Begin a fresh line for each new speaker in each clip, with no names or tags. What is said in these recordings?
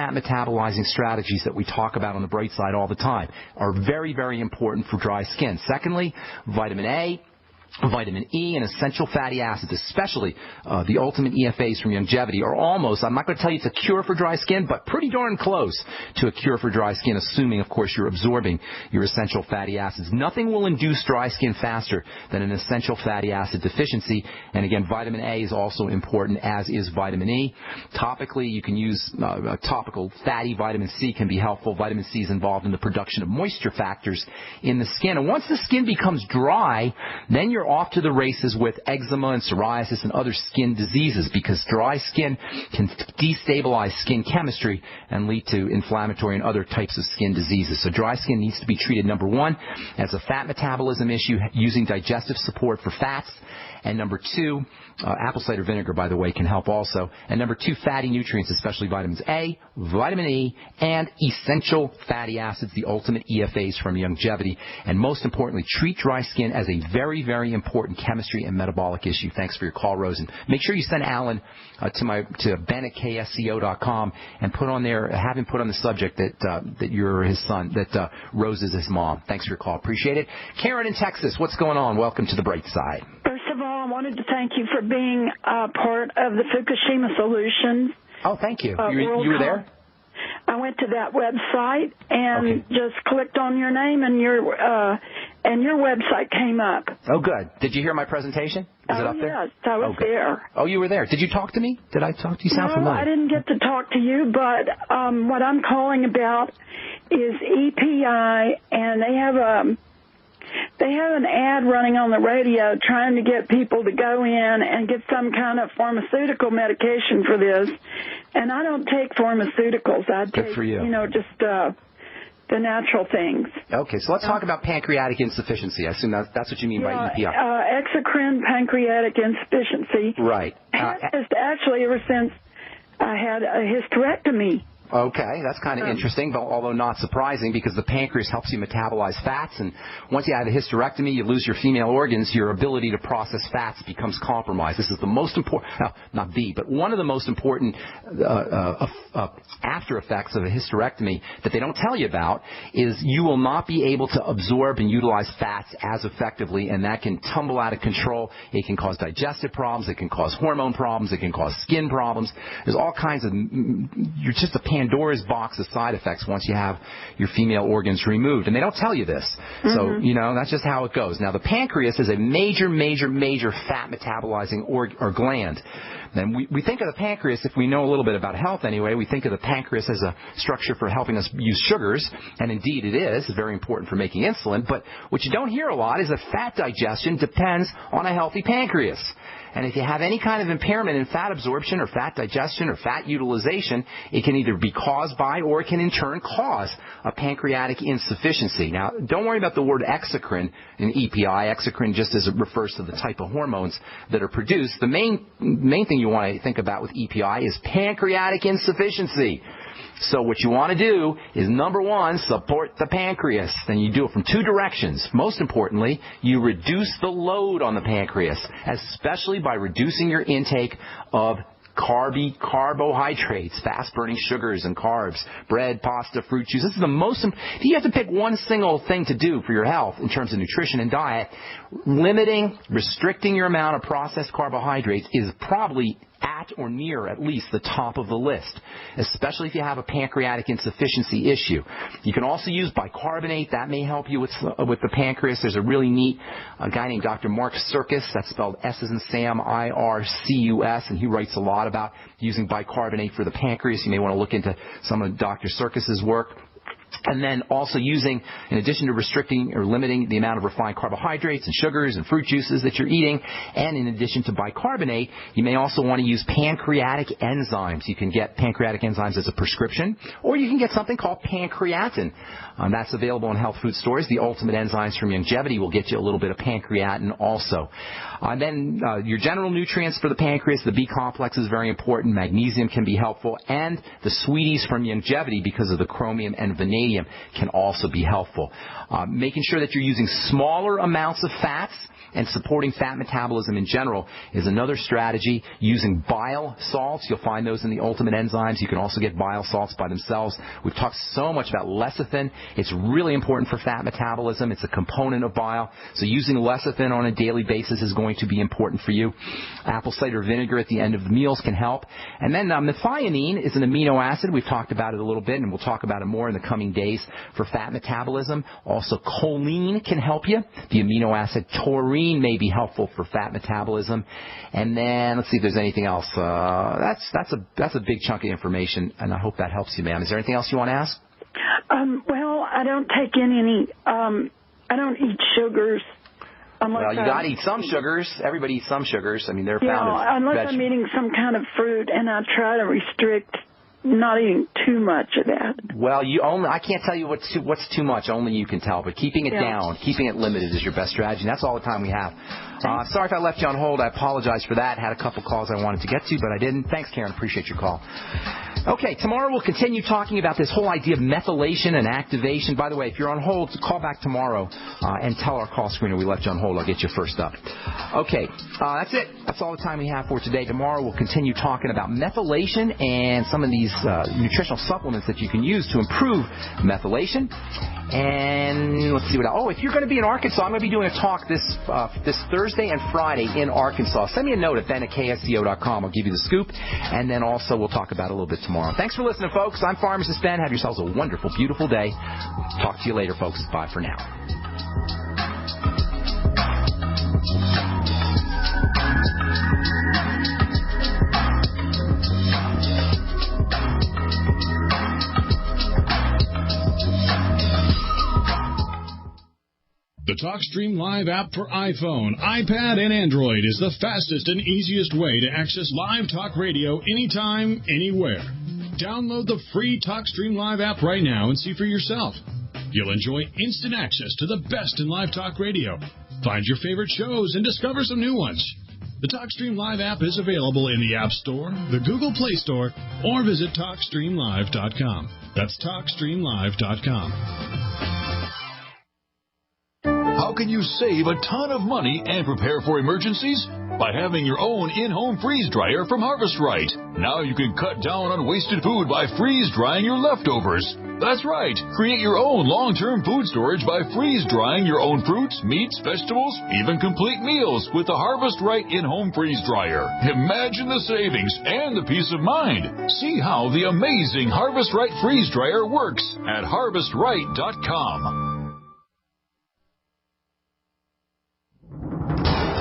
fat metabolizing strategies that we talk about on the Brightside all the time are very, very important for dry skin. Secondly, vitamin A, vitamin E, and essential fatty acids, especially the ultimate EFAs from Longevity, are almost, I'm not going to tell you it's a cure for dry skin, but pretty darn close to a cure for dry skin, assuming, of course, you're absorbing your essential fatty acids. Nothing will induce dry skin faster than an essential fatty acid deficiency. And again, vitamin A is also important, as is vitamin E. Topically, you can use a topical fatty vitamin C can be helpful. Vitamin C is involved in the production of moisture factors in the skin. And once the skin becomes dry, then you're off to the races with eczema and psoriasis and other skin diseases, because dry skin can destabilize skin chemistry and lead to inflammatory and other types of skin diseases. So dry skin needs to be treated, number one, as a fat metabolism issue using digestive support for fats. And number two, apple cider vinegar, by the way, can help also. And number two, fatty nutrients, especially vitamins A, vitamin E, and essential fatty acids, the ultimate EFAs from Longevity. And most importantly, treat dry skin as a very, very important chemistry and metabolic issue. Thanks for your call, Rose. And make sure you send Alan to ben@ksco.com and put on there, have him put on the subject that you're his son, that Rose is his mom. Thanks for your call. Appreciate it. Karen in Texas, what's going on? Welcome to the Bright Side.
First of all, I wanted to thank you for being part of the Fukushima Solutions.
Oh, thank you. You were there?
I went to that website and just clicked on your name, and your website came up.
Oh, good. Did you hear my presentation? Is it up there?
Yes, I was there.
Oh, you were there. Did you talk to me? Did I talk to you? Sound familiar?
No, I didn't get to talk to you, but what I'm calling about is EPI, and they have an ad running on the radio trying to get people to go in and get some kind of pharmaceutical medication for this. And I don't take pharmaceuticals. I take, just the natural things.
Okay, so let's talk about pancreatic insufficiency. I assume that's what you mean by EPI.
Exocrine pancreatic insufficiency.
Right.
Just actually ever since I had a hysterectomy.
Okay, that's kind of interesting, but although not surprising, because the pancreas helps you metabolize fats, and once you have a hysterectomy, you lose your female organs, your ability to process fats becomes compromised. This is the most important, but one of the most important after effects of a hysterectomy that they don't tell you about is you will not be able to absorb and utilize fats as effectively, and that can tumble out of control. It can cause digestive problems. It can cause hormone problems. It can cause skin problems. There's all kinds of, you're just a Pandora's box of side effects once you have your female organs removed. And they don't tell you this. So, that's just how it goes. Now, the pancreas is a major, major, major fat metabolizing or gland. And we think of the pancreas, if we know a little bit about health anyway, we think of the pancreas as a structure for helping us use sugars, and indeed it is. It's very important for making insulin. But what you don't hear a lot is that fat digestion depends on a healthy pancreas. And if you have any kind of impairment in fat absorption or fat digestion or fat utilization, it can either be caused by or it can in turn cause a pancreatic insufficiency. Now, don't worry about the word exocrine in EPI. Exocrine just as it refers to the type of hormones that are produced. The main thing you want to think about with EPI is pancreatic insufficiency. So what you want to do is, number one, support the pancreas. Then you do it from two directions. Most importantly, you reduce the load on the pancreas, especially by reducing your intake of carbohydrates, fast-burning sugars and carbs, bread, pasta, fruit juice. This is the most, if you have to pick one single thing to do for your health in terms of nutrition and diet, restricting your amount of processed carbohydrates is probably at or near at least the top of the list, especially if you have a pancreatic insufficiency issue. You can also use bicarbonate. That may help you with the pancreas. There's a really neat guy named Dr. Mark Circus. That's spelled S as in Sam, I-R-C-U-S, and he writes a lot about using bicarbonate for the pancreas. You may want to look into some of Dr. Circus's work. And then also using, in addition to restricting or limiting the amount of refined carbohydrates and sugars and fruit juices that you're eating, and in addition to bicarbonate, you may also want to use pancreatic enzymes. You can get pancreatic enzymes as a prescription, or you can get something called pancreatin. That's available in health food stores. The Ultimate Enzymes from Longevity will get you a little bit of pancreatin also. And then your general nutrients for the pancreas, the B complex is very important. Magnesium can be helpful. And the sweeties from Longevity, because of the chromium and vanadium medium can also be helpful. Making sure that you're using smaller amounts of fats and supporting fat metabolism in general is another strategy. Using bile salts, you'll find those in the Ultimate Enzymes. You can also get bile salts by themselves. We've talked so much about lecithin. It's really important for fat metabolism. It's a component of bile. So using lecithin on a daily basis is going to be important for you. Apple cider vinegar at the end of the meals can help. And then methionine is an amino acid. We've talked about it a little bit, and we'll talk about it more in the coming days for fat metabolism. Also, choline can help you. The amino acid taurine may be helpful for fat metabolism. And then let's see if there's anything else. That's a big chunk of information, and I hope that helps you, ma'am. Is there anything else you want to ask?
Well, I don't take in any. I don't eat sugars.
Well, you got to eat some sugars. Everybody eats some sugars. I mean, they're found as
unless I'm eating some kind of fruit, and I try to restrict not eating too much of that.
Well, I can't tell you what's too much. Only you can tell. But keeping it down, keeping it limited is your best strategy. And that's all the time we have. Sorry if I left you on hold. I apologize for that. Had a couple calls I wanted to get to, but I didn't. Thanks, Karen. Appreciate your call. Okay, tomorrow we'll continue talking about this whole idea of methylation and activation. By the way, if you're on hold, call back tomorrow and tell our call screener we left you on hold. I'll get you first up. Okay, that's it. That's all the time we have for today. Tomorrow we'll continue talking about methylation and some of these nutritional supplements that you can use to improve methylation. And let's see what else. Oh, if you're going to be in Arkansas, I'm going to be doing a talk this Thursday and Friday in Arkansas. Send me a note at ben@ksco.com. I'll give you the scoop. And then also we'll talk about it a little bit tomorrow. Thanks for listening, folks. I'm Pharmacist Ben. Have yourselves a wonderful, beautiful day. Talk to you later, folks. Bye for now.
The TalkStream Live app for iPhone, iPad, and Android is the fastest and easiest way to access live talk radio anytime, anywhere. Download the free TalkStream Live app right now and see for yourself. You'll enjoy instant access to the best in live talk radio. Find your favorite shows and discover some new ones. The TalkStream Live app is available in the App Store, the Google Play Store, or visit TalkStreamLive.com. That's TalkStreamLive.com.
How can you save a ton of money and prepare for emergencies? By having your own in-home freeze dryer from Harvest Right. Now you can cut down on wasted food by freeze drying your leftovers. That's right. Create your own long-term food storage by freeze drying your own fruits, meats, vegetables, even complete meals with the Harvest Right in-home freeze dryer. Imagine the savings and the peace of mind. See how the amazing Harvest Right freeze dryer works at harvestright.com.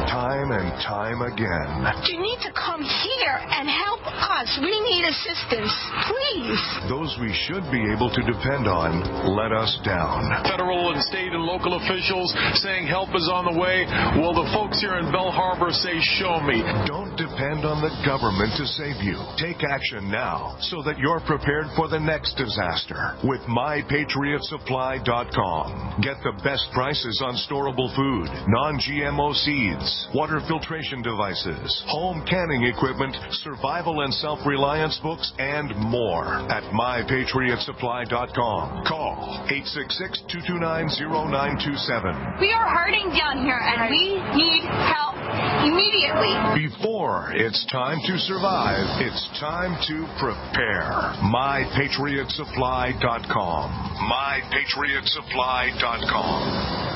Time and time again.
You need to come here and help us. We need assistance, please.
Those we should be able to depend on let us down.
Federal and state and local officials saying help is on the way. Well, the folks here in Belle Harbor say, show me.
Don't depend on the government to save you. Take action now so that you're prepared for the next disaster with MyPatriotSupply.com. Get the best prices on storable food, non-GMO seeds, water filtration devices, home canning equipment, survival and self-reliance books, and more at MyPatriotSupply.com. Call 866-229-0927.
We are hurting down here, and we need help immediately.
Before it's time to survive, it's time to prepare. MyPatriotSupply.com. MyPatriotSupply.com.